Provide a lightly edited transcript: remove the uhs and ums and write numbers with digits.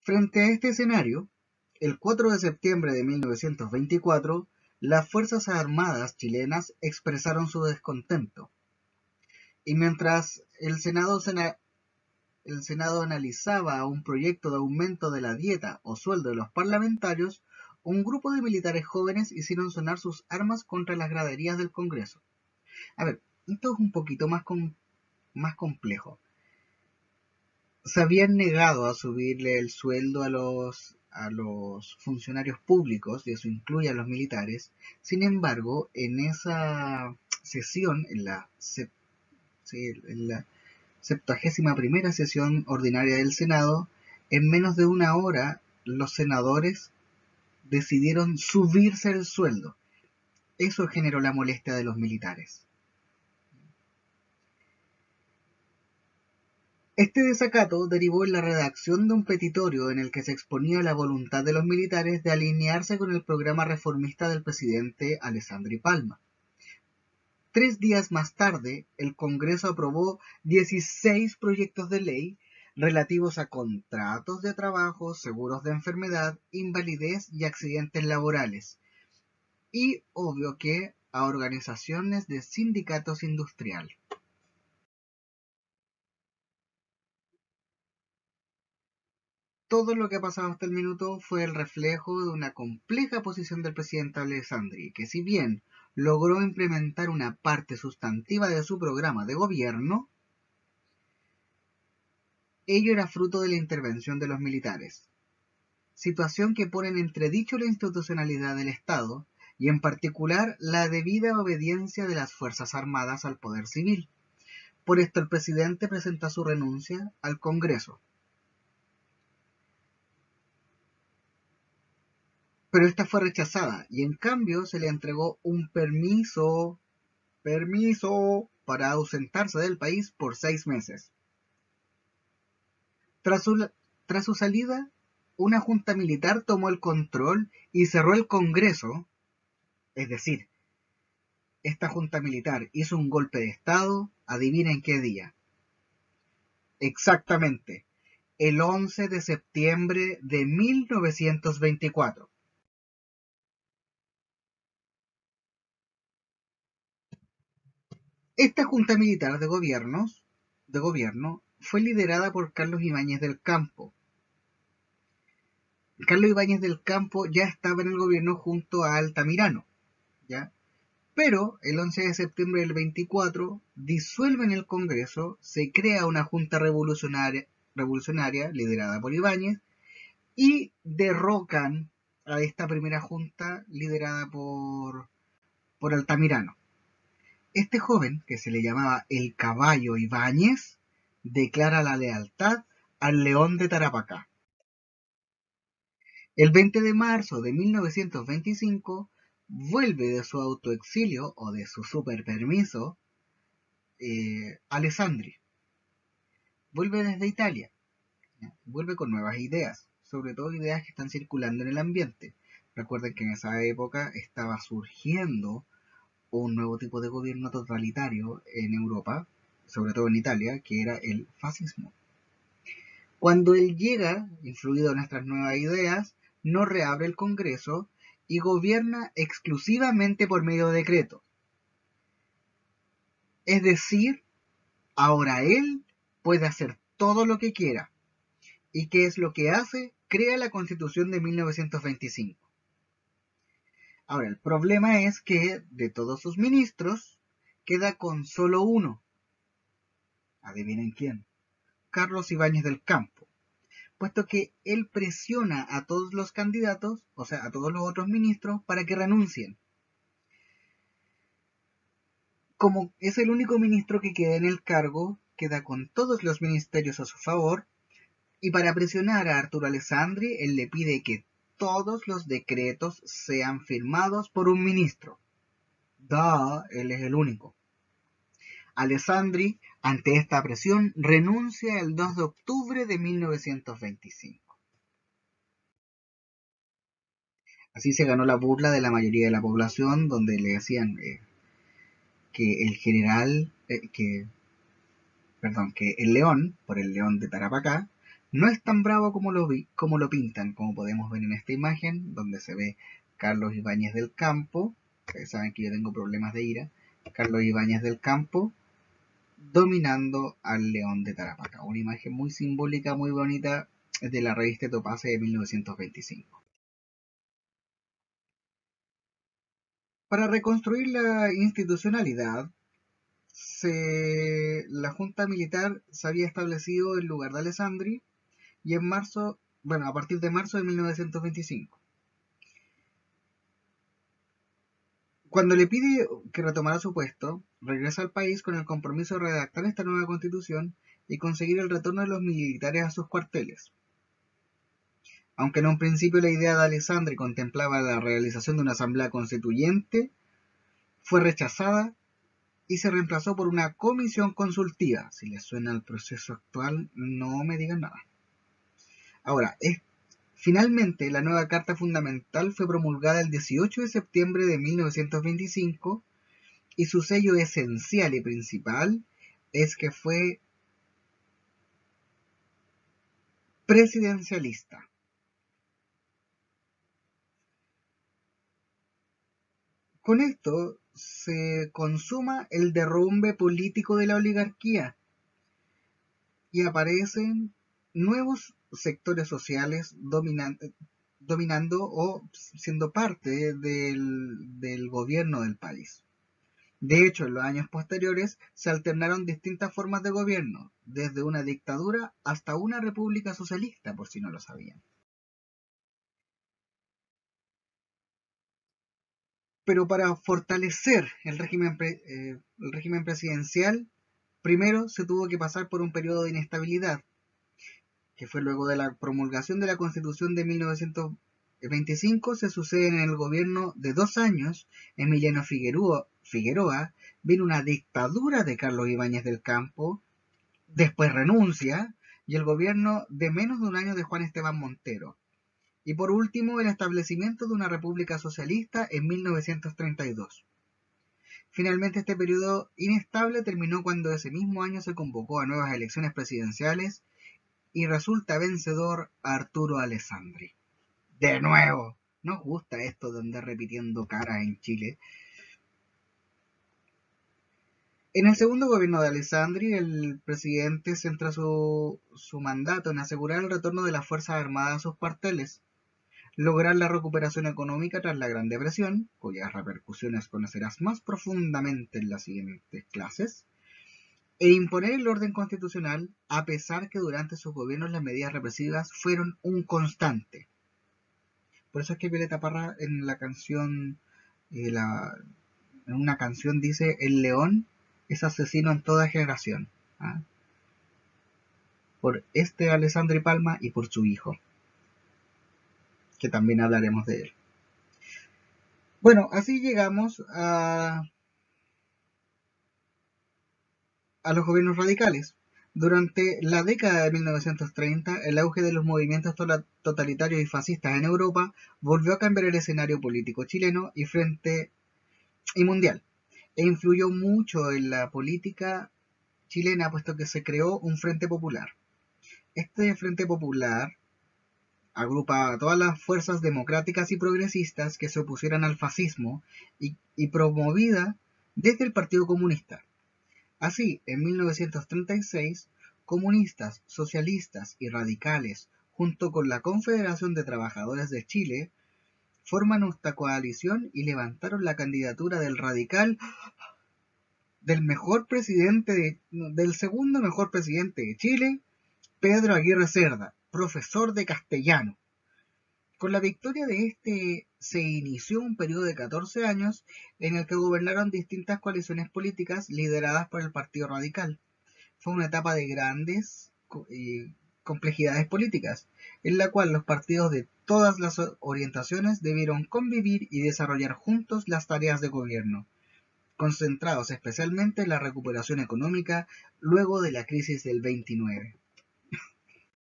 Frente a este escenario, el 4 de septiembre de 1924, las Fuerzas Armadas chilenas expresaron su descontento. Y mientras el Senado analizaba un proyecto de aumento de la dieta o sueldo de los parlamentarios, un grupo de militares jóvenes hicieron sonar sus armas contra las graderías del Congreso. A ver, esto es un poquito más complejo. Se habían negado a subirle el sueldo a los funcionarios públicos, y eso incluye a los militares. Sin embargo, en esa sesión, en la 71ª sesión ordinaria del Senado, en menos de una hora los senadores decidieron subirse el sueldo. Eso generó la molestia de los militares. Este desacato derivó en la redacción de un petitorio en el que se exponía la voluntad de los militares de alinearse con el programa reformista del presidente Alessandri Palma. 3 días más tarde, el Congreso aprobó 16 proyectos de ley relativos a contratos de trabajo, seguros de enfermedad, invalidez y accidentes laborales, y obvio que a organizaciones de sindicatos industriales. Todo lo que ha pasado hasta el minuto fue el reflejo de una compleja posición del presidente Alessandri, que si bien logró implementar una parte sustantiva de su programa de gobierno, ello era fruto de la intervención de los militares, situación que pone en entredicho la institucionalidad del Estado y en particular la debida obediencia de las Fuerzas Armadas al poder civil. Por esto el presidente presenta su renuncia al Congreso. Pero esta fue rechazada y en cambio se le entregó un permiso para ausentarse del país por 6 meses. Tras su salida, una junta militar tomó el control y cerró el Congreso, es decir, esta junta militar hizo un golpe de Estado, adivinen qué día. Exactamente, el 11 de septiembre de 1924. Esta junta militar de gobierno fue liderada por Carlos Ibáñez del Campo. Carlos Ibáñez del Campo ya estaba en el gobierno junto a Altamirano, ¿ya? Pero el 11 de septiembre del 24 disuelven el Congreso, se crea una junta revolucionaria liderada por Ibáñez y derrocan a esta primera junta liderada por Altamirano. Este joven, que se le llamaba el Caballo Ibáñez, declara la lealtad al León de Tarapacá. El 20 de marzo de 1925 vuelve de su autoexilio o de su superpermiso Alessandri. Vuelve desde Italia, ¿ya? Vuelve con nuevas ideas, sobre todo ideas que están circulando en el ambiente. Recuerden que en esa época estaba surgiendo un nuevo tipo de gobierno totalitario en Europa, sobre todo en Italia, que era el fascismo. Cuando él llega, influido en estas nuevas ideas, no reabre el Congreso y gobierna exclusivamente por medio de decreto. Es decir, ahora él puede hacer todo lo que quiera. ¿Y qué es lo que hace? Crea la Constitución de 1925. Ahora, el problema es que de todos sus ministros queda con solo uno. Adivinen quién. Carlos Ibáñez del Campo. Puesto que él presiona a todos los candidatos, o sea, a todos los otros ministros, para que renuncien. Como es el único ministro que queda en el cargo, queda con todos los ministerios a su favor, y para presionar a Arturo Alessandri, él le pide que todos los decretos sean firmados por un ministro. Él es el único. Alessandri, ante esta presión, renuncia el 2 de octubre de 1925. Así se ganó la burla de la mayoría de la población, donde le decían que el general, que el León, por el León de Tarapacá, No es tan bravo como lo pintan, como podemos ver en esta imagen, donde se ve Carlos Ibáñez del Campo. Ustedes saben que yo tengo problemas de ira. Carlos Ibáñez del Campo dominando al león de Tarapacá. Una imagen muy simbólica, muy bonita, de la revista Topase de 1925. Para reconstruir la institucionalidad, la Junta Militar se había establecido en lugar de Alessandri y a partir de marzo de 1925. Cuando le pide que retomara su puesto, regresa al país con el compromiso de redactar esta nueva constitución y conseguir el retorno de los militares a sus cuarteles. Aunque en un principio la idea de Alessandri contemplaba la realización de una asamblea constituyente, fue rechazada y se reemplazó por una comisión consultiva. Si les suena el proceso actual, no me digan nada. Ahora, finalmente la nueva Carta Fundamental fue promulgada el 18 de septiembre de 1925 y su sello esencial y principal es que fue presidencialista. Con esto se consuma el derrumbe político de la oligarquía y aparecen nuevos sectores sociales dominando o siendo parte del gobierno del país. De hecho, en los años posteriores se alternaron distintas formas de gobierno, desde una dictadura hasta una república socialista, por si no lo sabían. Pero para fortalecer el régimen presidencial, primero se tuvo que pasar por un periodo de inestabilidad, que fue luego de la promulgación de la Constitución de 1925, se sucede en el gobierno de 2 años Emiliano Figueroa, viene una dictadura de Carlos Ibáñez del Campo, después renuncia, y el gobierno de menos de un año de Juan Esteban Montero. Y por último, el establecimiento de una república socialista en 1932. Finalmente, este periodo inestable terminó cuando ese mismo año se convocó a nuevas elecciones presidenciales y resulta vencedor Arturo Alessandri. De nuevo, nos gusta esto de andar repitiendo caras en Chile. En el segundo gobierno de Alessandri, el presidente centra su mandato en asegurar el retorno de las Fuerzas Armadas a sus cuarteles, lograr la recuperación económica tras la Gran Depresión, cuyas repercusiones conocerás más profundamente en las siguientes clases, e imponer el orden constitucional, a pesar que durante sus gobiernos las medidas represivas fueron un constante. Por eso es que Violeta Parra en la canción, en una canción dice: el león es asesino en toda generación. ¿Ah? Por Alessandri Palma y por su hijo, que también hablaremos de él. Bueno, así llegamos a los gobiernos radicales. Durante la década de 1930, el auge de los movimientos totalitarios y fascistas en Europa volvió a cambiar el escenario político chileno y mundial, e influyó mucho en la política chilena, puesto que se creó un Frente Popular. Este Frente Popular agrupa a todas las fuerzas democráticas y progresistas que se opusieran al fascismo y promovida desde el Partido Comunista. Así, en 1936, comunistas, socialistas y radicales, junto con la Confederación de Trabajadores de Chile, forman esta coalición y levantaron la candidatura del del segundo mejor presidente de Chile, Pedro Aguirre Cerda, profesor de castellano. Con la victoria de este se inició un periodo de 14 años en el que gobernaron distintas coaliciones políticas lideradas por el Partido Radical. Fue una etapa de grandes complejidades políticas, en la cual los partidos de todas las orientaciones debieron convivir y desarrollar juntos las tareas de gobierno, concentrados especialmente en la recuperación económica luego de la crisis del 29.